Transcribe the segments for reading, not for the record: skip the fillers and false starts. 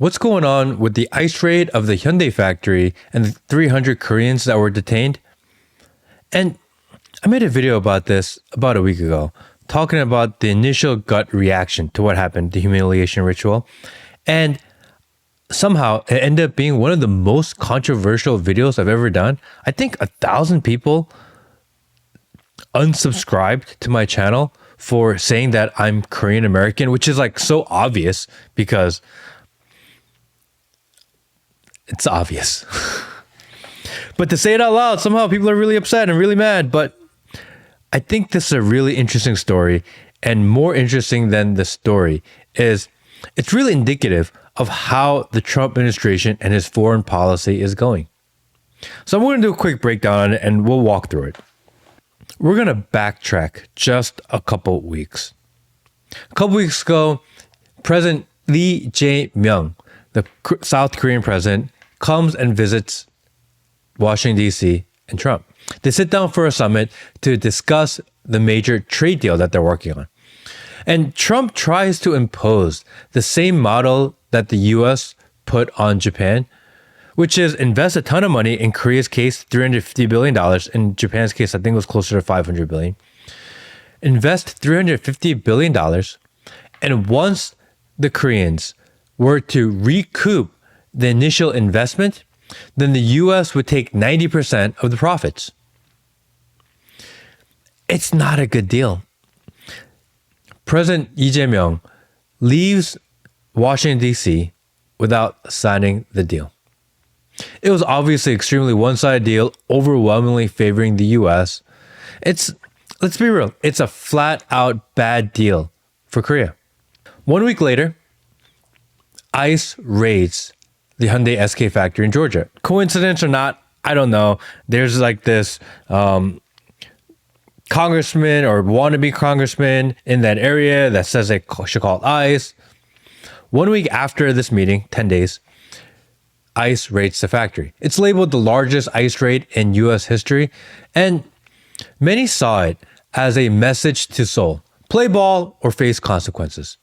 What's going on with the ICE raid of the Hyundai factory and the 300 Koreans that were detained? And I made a video about this about a week ago, talking about the initial gut reaction to what happened, the humiliation ritual. And somehow it ended up being one of the most controversial videos I've ever done. I think 1,000 people unsubscribed to my channel for saying that I'm Korean American, which is like so obvious because it's obvious. But to say it out loud, somehow people are really upset and really mad. But I think this is a really interesting story, and more interesting than the story is it's really indicative of how the Trump administration and his foreign policy is going. So I'm going to do a quick breakdown on it and we'll walk through it. We're going to backtrack just a couple weeks. A couple weeks ago, President Lee Jae-myung, the South Korean president, comes and visits Washington, D.C. and Trump. They sit down for a summit to discuss the major trade deal that they're working on. And Trump tries to impose the same model that the U.S. put on Japan, which is invest a ton of money. In Korea's case, $350 billion. In Japan's case, I think it was closer to $500 billion. Invest $350 billion. And once the Koreans were to recoup the initial investment, then the U.S. would take 90% of the profits. It's not a good deal. President Lee Jae-myung leaves Washington, D.C. without signing the deal. It was obviously extremely one-sided deal, overwhelmingly favoring the U.S. Let's be real, it's a flat-out bad deal for Korea. 1 week later, ICE raids the Hyundai SK factory in Georgia. Coincidence or not, I don't know. There's like this congressman or wannabe congressman in that area that says they should call it ICE. 1 week after this meeting, 10 days, ICE raids the factory. It's labeled the largest ICE raid in U.S. history, and many saw it as a message to Seoul: play ball or face consequences.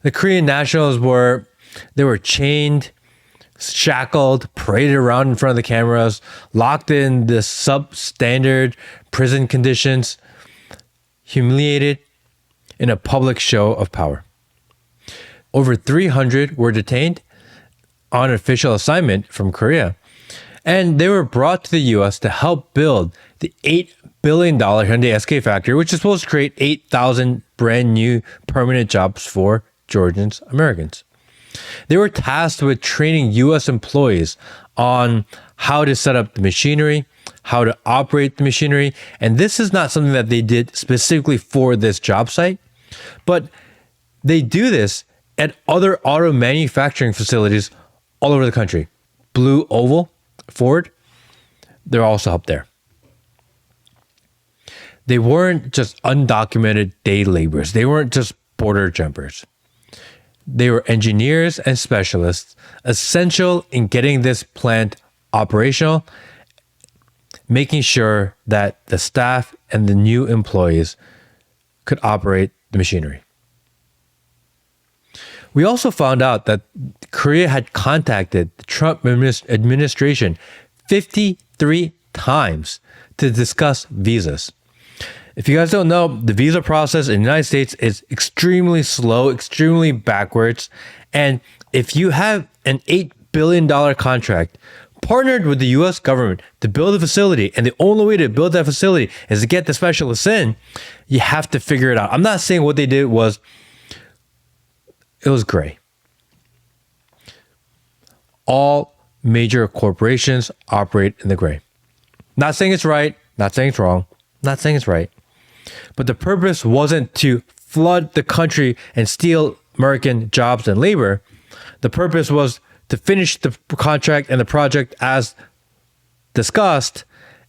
The Korean nationals were chained, shackled, paraded around in front of the cameras, locked in the substandard prison conditions, humiliated in a public show of power. Over 300 were detained on official assignment from Korea, and they were brought to the U.S. to help build the $8 billion Hyundai SK factory, which is supposed to create 8,000 brand new permanent jobs for Georgians, Americans. They were tasked with training U.S. employees on how to set up the machinery, how to operate the machinery. And this is not something that they did specifically for this job site, but they do this at other auto manufacturing facilities all over the country. Blue Oval, Ford, they're also up there. They weren't just undocumented day laborers. They weren't just border jumpers. They were engineers and specialists essential in getting this plant operational, making sure that the staff and the new employees could operate the machinery. We also found out that Korea had contacted the Trump administration 53 times to discuss visas. If you guys don't know, the visa process in the United States is extremely slow, extremely backwards. And if you have an $8 billion contract partnered with the US government to build a facility, and the only way to build that facility is to get the specialists in, you have to figure it out. I'm not saying what they did was gray. All major corporations operate in the gray. Not saying it's right, not saying it's wrong, not saying it's right. But the purpose wasn't to flood the country and steal American jobs and labor. The purpose was to finish the contract and the project as discussed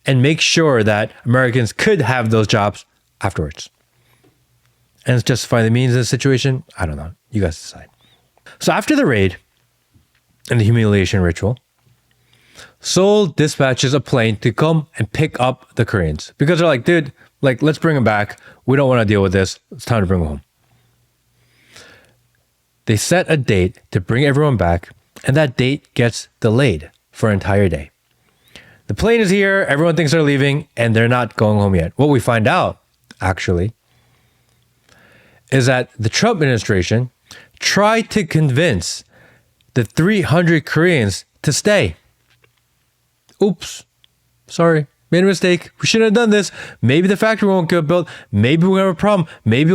and make sure that Americans could have those jobs afterwards. And it's justify the means in this situation? I don't know. You guys decide. So after the raid and the humiliation ritual, Seoul dispatches a plane to come and pick up the Koreans because they're like, dude, let's bring them back. We don't want to deal with this. It's time to bring them home. They set a date to bring everyone back, and that date gets delayed for an entire day. The plane is here, everyone thinks they're leaving, and they're not going home yet. What we find out, actually, is that the Trump administration tried to convince the 300 Koreans to stay. Oops. Sorry. Made a mistake. We shouldn't have done this. Maybe the factory won't get built. Maybe we'll have a problem. Maybe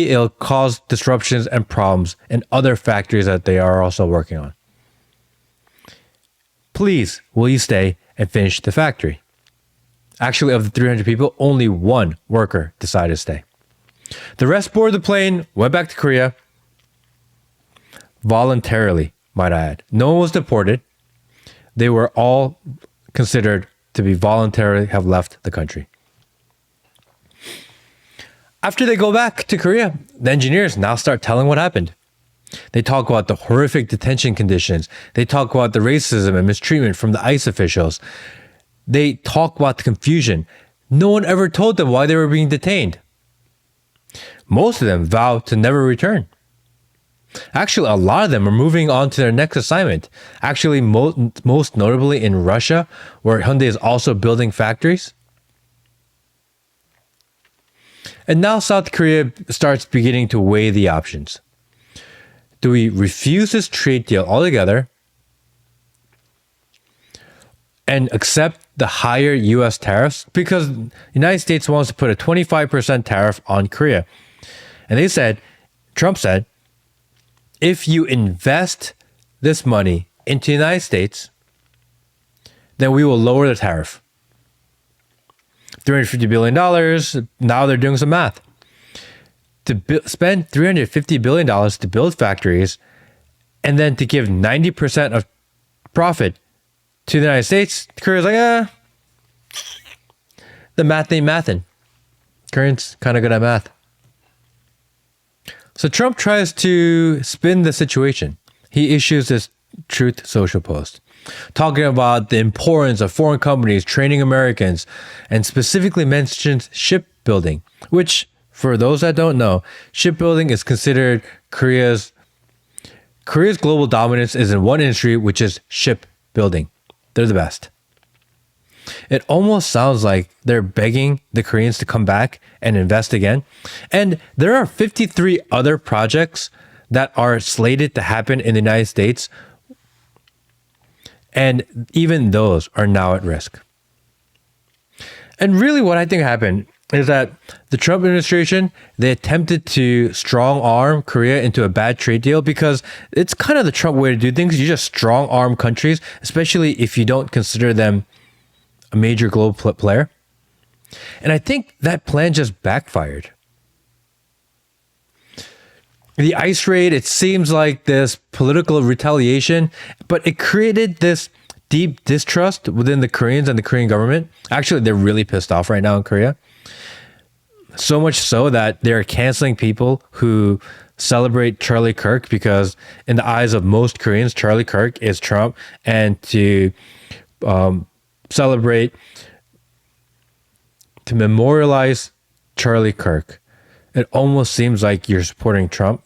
it'll cause disruptions and problems in other factories that they are also working on. Please, will you stay and finish the factory? Actually, of the 300 people, only one worker decided to stay. The rest boarded the plane, went back to Korea. Voluntarily, might I add. No one was deported. They were all considered to be voluntarily have left the country. After they go back to Korea, the engineers now start telling what happened. They talk about the horrific detention conditions. They talk about the racism and mistreatment from the ICE officials. They talk about the confusion. No one ever told them why they were being detained. Most of them vow to never return. Actually, a lot of them are moving on to their next assignment. Actually, most notably in Russia, where Hyundai is also building factories. And now South Korea starts beginning to weigh the options. Do we refuse this trade deal altogether and accept the higher US tariffs? Because the United States wants to put a 25% tariff on Korea. And Trump said, if you invest this money into the United States, then we will lower the tariff. $350 billion, now they're doing some math. To spend $350 billion to build factories and then to give 90% of profit to the United States, Korea's like, the math ain't mathin'. Koreans kind of good at math. So Trump tries to spin the situation. He issues this Truth Social post talking about the importance of foreign companies training Americans and specifically mentions shipbuilding, which, for those that don't know, shipbuilding is considered Korea's global dominance is in one industry, which is shipbuilding. They're the best. It almost sounds like they're begging the Koreans to come back and invest again. And there are 53 other projects that are slated to happen in the United States. And even those are now at risk. And really what I think happened is that the Trump administration, they attempted to strong arm Korea into a bad trade deal because it's kind of the Trump way to do things. You just strong arm countries, especially if you don't consider them a major global player. And I think that plan just backfired. The ICE raid, it seems like this political retaliation, but it created this deep distrust within the Koreans and the Korean government. Actually, they're really pissed off right now in Korea. So much so that they're canceling people who celebrate Charlie Kirk because in the eyes of most Koreans, Charlie Kirk is Trump. And to celebrate, to memorialize Charlie Kirk, it almost seems like you're supporting Trump.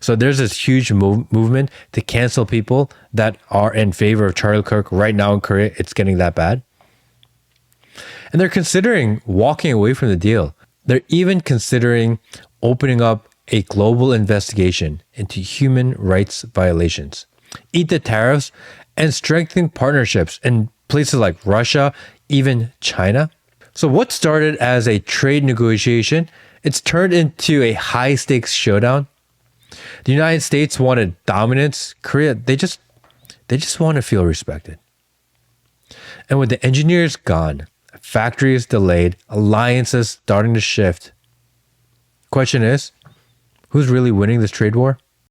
So there's this huge movement to cancel people that are in favor of Charlie Kirk right now in Korea. It's getting that bad. And they're considering walking away from the deal. They're even considering opening up a global investigation into human rights violations, eat the tariffs, and strengthen partnerships in places like Russia, even China. So what started as a trade negotiation, it's turned into a high-stakes showdown. The United States wanted dominance. Korea, they just want to feel respected. And with the engineers gone, factories delayed, alliances starting to shift. Question is, who's really winning this trade war?